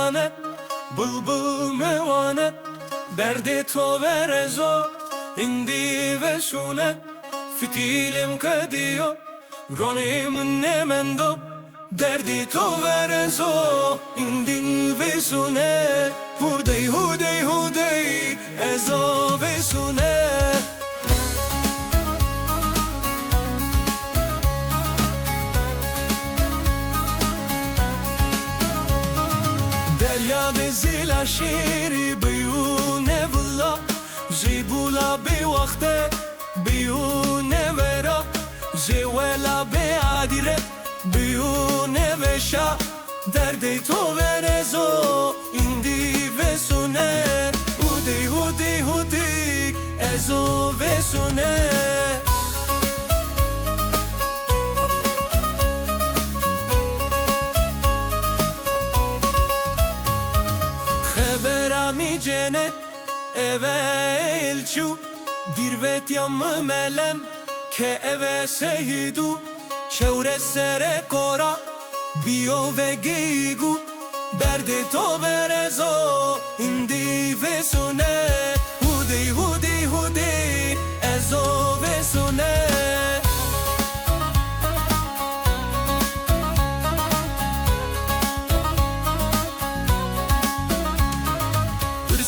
lanet, bul me vanet. Derdi to verezo, indi ve shunet. Fitilim këdio, ronim ne mendo. Derdi to verezo, indi ve sunet. Hudej, hudej, hudej, ezo ve sunet. Derya de zila shiri biyune valla, jibula be waqte biyune vera, jewela be adire biyune vesha. Derdi to verezo, indi vesune. Hudi, hudi, hudi, ezo vesune. Khebera cennet eve elçu, dirvet jam melem ke eve sehidu. Çevre sere kora bio ve gigu. Derdi to verezo, indi vesune. Hudi, hudi, hudi, ezo vesune.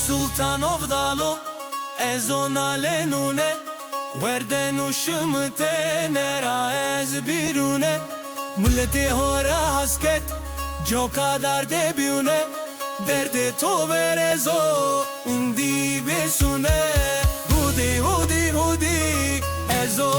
Sultan ovdalo, ezo nalenune. Werdenu shumte nera ez birune. Milleti hora hasket, joka darde biune. Derdi to verezo, indi besune. Hudi, hudi, hudi, ezo